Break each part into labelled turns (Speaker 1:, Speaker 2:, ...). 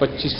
Speaker 1: 25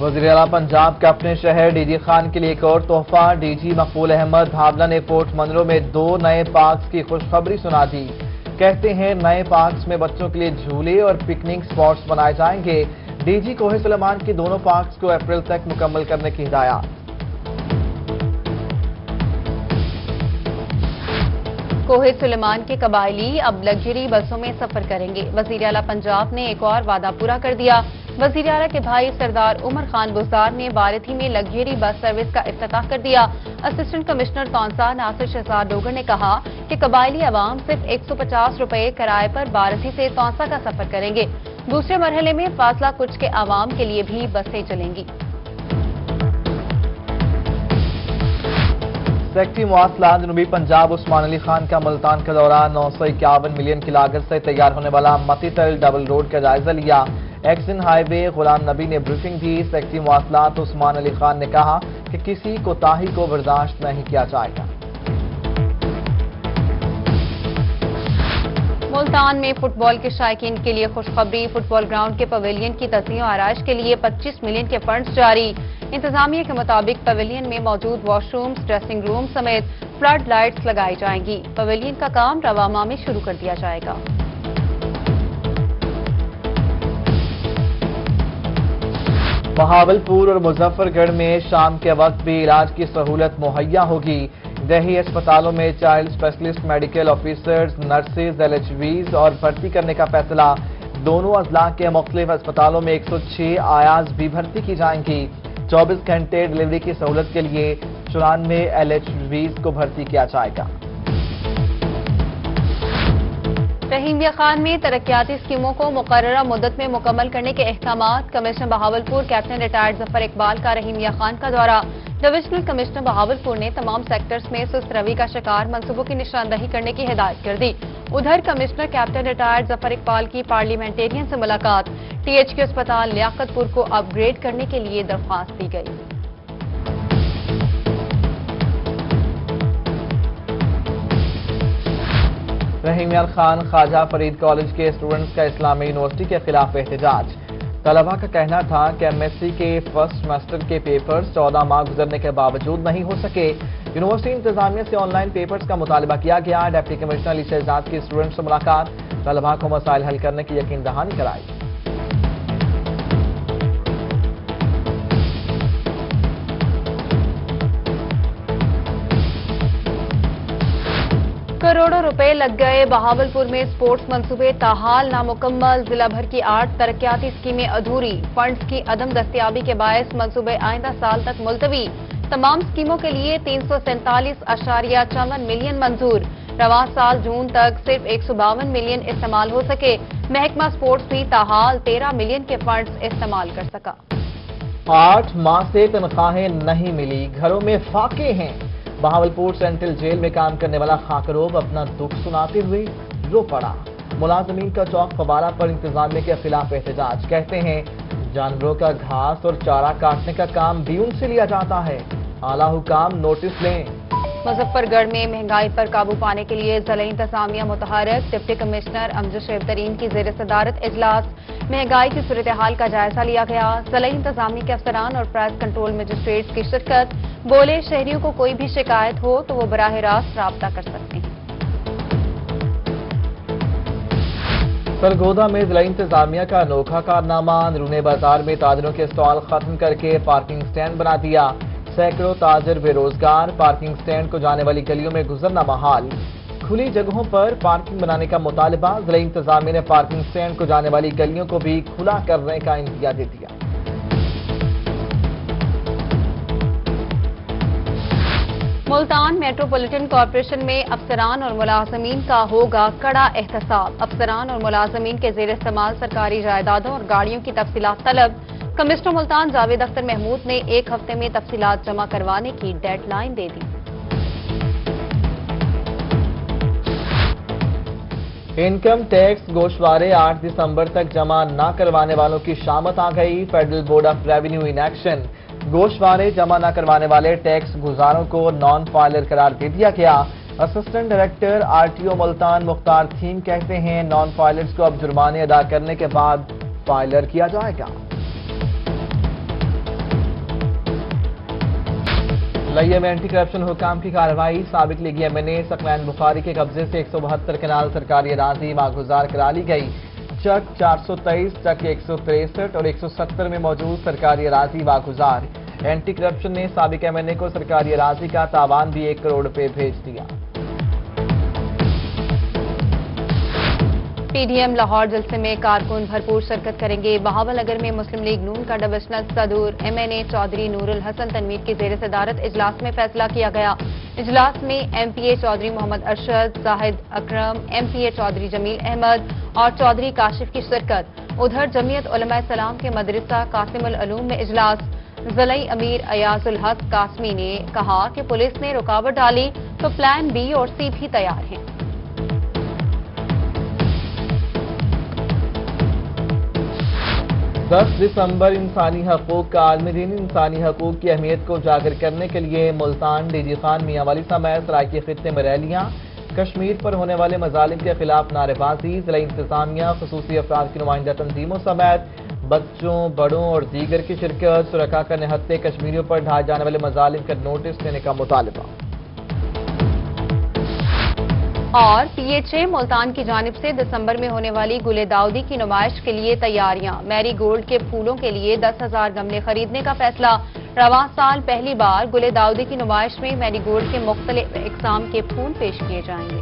Speaker 2: وزیر اعلیٰ پنجاب کا اپنے شہر ڈی جی خان کے لیے ایک اور تحفہ. ڈی جی مقبول احمد حاولہ نے پورٹ منرو میں 2 نئے پارکس کی خوشخبری سنا دی. کہتے ہیں نئے پارکس میں بچوں کے لیے جھولے اور پکنک سپاٹس بنائے جائیں گے. ڈی جی کوہ سلیمان کی دونوں پارکس کو اپریل تک مکمل کرنے کی ہدایات.
Speaker 3: کوہ سلیمان کے قبائلی اب لگژری بسوں میں سفر کریں گے. وزیر اعلیٰ پنجاب نے ایک اور وعدہ پورا کر دیا. وزیر اعلیٰ کے بھائی سردار عمر خان بزدار نے بارتھی میں لگژری بس سروس کا افتتاح کر دیا. اسسٹنٹ کمشنر تونسا ناصر شہزاد ڈوگر نے کہا کہ قبائلی عوام صرف 150 روپے کرائے پر بارتھی سے تونسا کا سفر کریں گے. دوسرے مرحلے میں فاصلہ کچھ کے عوام کے لیے بھی بسیں چلیں گی.
Speaker 2: سیکٹری مواصلات جنوبی پنجاب عثمان علی خان کا ملتان کا دورہ. 951 ملین کی لاگت سے تیار ہونے والا متی تل ڈبل روڈ کا جائزہ لیا. ایکسن ہائی وے غلام نبی نے بریفنگ دی. سیکٹری مواصلات عثمان علی خان نے کہا کہ کسی کوتاہی کو برداشت نہیں کیا جائے گا.
Speaker 3: ملتان میں فٹ بال کے شائقین کے لیے خوشخبری. فٹ بال گراؤنڈ کے پویلین کی تزئین و آرائش کے لیے 25 ملین کے فنڈز جاری. انتظامیہ کے مطابق پویلین میں موجود واش رومز، ڈریسنگ روم سمیت فلڈ لائٹس لگائی جائیں گی. پویلین کا کام رواں ماہ میں شروع کر دیا جائے گا.
Speaker 2: بہاولپور اور مظفر گڑھ میں شام کے وقت بھی علاج کی سہولت مہیا ہوگی. دیہی اسپتالوں میں child specialist, medical officers, nurses, LHVs اور بھرتی کرنے کا فیصلہ. دونوں اضلاع کے مختلف اسپتالوں میں 106 آیاز بھی بھرتی کی جائیں گی. 24 گھنٹے ڈلیوری کی سہولت کے لیے 94 LHVs کو بھرتی کیا جائے گا.
Speaker 3: رحیمیہ خان میں ترقیاتی اسکیموں کو مقررہ مدت میں مکمل کرنے کے احکامات. کمشنر بہاولپور کیپٹن ریٹائرڈ ظفر اقبال کا رحیمیہ خان کا دورہ. ڈویژنل کمشنر بہاولپور نے تمام سیکٹرز میں سست روی کا شکار منصوبوں کی نشاندہی کرنے کی ہدایت کر دی. ادھر کمشنر کیپٹن ریٹائرڈ ظفر اقبال کی پارلیمنٹیرین سے ملاقات. THQ اسپتال لیاقت پور کو اپ گریڈ کرنے کے لیے درخواست دی گئی.
Speaker 2: رحیمیہ خان خواجہ فرید کالج کے اسٹوڈنٹس کا اسلامی یونیورسٹی کے خلاف احتجاج. طلبہ کا کہنا تھا کہ MSc کے فرسٹ سیمسٹر کے پیپرز 14 ماہ گزرنے کے باوجود نہیں ہو سکے. یونیورسٹی انتظامیہ سے آن لائن پیپرز کا مطالبہ کیا گیا. ڈپٹی کمشنر علی شہزاد کی اسٹوڈنٹس سے ملاقات. طلبہ کو مسائل حل کرنے کی یقین دہانی کرائی.
Speaker 3: کروڑوں روپے لگ گئے. بہاولپور میں سپورٹس منصوبے تاحال نامکمل. ضلع بھر کی 8 ترقیاتی اسکیمیں ادھوری. فنڈز کی عدم دستیابی کے باعث منصوبے آئندہ سال تک ملتوی. تمام اسکیموں کے لیے 347.54 ملین منظور. رواں سال جون تک صرف 152 ملین استعمال ہو سکے. محکمہ سپورٹس بھی تاحال 13 ملین کے فنڈز استعمال کر سکا.
Speaker 2: 8 ماہ سے تنخواہیں نہیں ملی. گھروں میں فاقے ہیں. بہاولپور سینٹرل جیل میں کام کرنے والا خاکروب اپنا دکھ سناتے ہوئے رو پڑا. ملازمین کا چوک فوارہ پر انتظامیہ کے خلاف احتجاج. کہتے ہیں جانوروں کا گھاس اور چارہ کاٹنے کا کام بھی ان سے لیا جاتا ہے. اعلیٰ حکام نوٹس لیں.
Speaker 3: مظفر گڑھ میں مہنگائی پر قابو پانے کے لیے ضلع انتظامیہ متحرک. ڈپٹی کمشنر امجد شیب ترین کی زیر صدارت اجلاس. مہنگائی کی صورتحال کا جائزہ لیا گیا. ضلع انتظامیہ کے افسران اور پرائس کنٹرول مجسٹریٹس کی شرکت. بولے شہریوں کو کوئی بھی شکایت ہو تو وہ براہ راست رابطہ کر سکتے ہیں.
Speaker 2: سرگودا میں ضلع انتظامیہ کا انوکھا کارنامہ. اندرون بازار میں تاجروں کے اسٹال ختم کر کے پارکنگ سٹینڈ بنا دیا. سینکڑوں تاجر بے روزگار. پارکنگ سٹینڈ کو جانے والی گلیوں میں گزرنا محال. کھلی جگہوں پر پارکنگ بنانے کا مطالبہ. ضلع انتظامیہ نے پارکنگ سٹینڈ کو جانے والی گلیوں کو بھی کھلا کرنے کا انتباہ دے دیا.
Speaker 3: ملتان میٹروپولیٹن کارپوریشن میں افسران اور ملازمین کا ہوگا کڑا احتساب. افسران اور ملازمین کے زیر استعمال سرکاری جائیدادوں اور گاڑیوں کی تفصیلات طلب. کمشنر ملتان جاوید اختر محمود نے 1 ہفتے میں تفصیلات جمع کروانے کی ڈیڈ لائن دے دی.
Speaker 2: انکم ٹیکس گوشوارے 8 دسمبر تک جمع نہ کروانے والوں کی شامت آ گئی. Federal board of revenue in action. گوشوارے جمع نہ کروانے والے ٹیکس گزاروں کو نان فائلر قرار دے دیا گیا. اسسٹنٹ ڈائریکٹر RTO ملتان مختار تھیم کہتے ہیں نان فائلرز کو اب جرمانے ادا کرنے کے بعد فائلر کیا جائے گا. لائیہ میں اینٹی کرپشن حکام کی کارروائی، سابق لیگی ایم این اے ثقلین بخاری کے قبضے سے 172 کنال سرکاری اراضی واگزار کرا لی گئی۔ چک 423، چک 163 اور 170 میں موجود سرکاری اراضی واگزار۔ اینٹی کرپشن نے سابق ایم این اے کو سرکاری اراضی کا تاوان بھی 1 کروڑ روپے بھیج دیا۔
Speaker 3: پی ڈی ایم لاہور جلسے میں کارکن بھرپور شرکت کریں گے۔ بہاول نگر میں مسلم لیگ نون کا ڈویژنل صدر ایم این اے چودھری نور الحسن تنویر کی زیر صدارت اجلاس میں فیصلہ کیا گیا۔ اجلاس میں ایم پی اے چودھری محمد ارشد، زاہد اکرم، ایم پی اے چودھری جمیل احمد اور چودھری کاشف کی شرکت۔ ادھر جمعیت علماء اسلام کے مدرسہ قاسم العلوم میں اجلاس۔ ضلعی امیر ایاز الحق قاسمی نے کہا کہ پولیس نے رکاوٹ ڈالی تو پلان بی اور سی بھی تیار ہیں۔
Speaker 2: 10 دسمبر انسانی حقوق کا عالمی دن۔ انسانی حقوق کی اہمیت کو اجاگر کرنے کے لیے ملتان، ڈی جی خان، میاں والی سمیت سرائیکے خطے میں ریلیاں، کشمیر پر ہونے والے مظالم کے خلاف نعرے بازی، ضلعی انتظامیہ، خصوصی افراد کی نمائندہ تنظیموں سمیت بچوں، بڑوں اور دیگر کی شرکت، شرکاء کا نہتے کشمیریوں پر ڈھائے جانے والے مظالم کا نوٹس دینے کا مطالبہ۔
Speaker 3: اور پی ایچ اے ملتان کی جانب سے دسمبر میں ہونے والی گل داؤدی کی نمائش کے لیے تیاریاں۔ میری گولڈ کے پھولوں کے لیے 10,000 گملے خریدنے کا فیصلہ۔ رواں سال پہلی بار گل داؤدی کی نمائش میں میری گولڈ کے مختلف اقسام کے پھول پیش کیے جائیں گے۔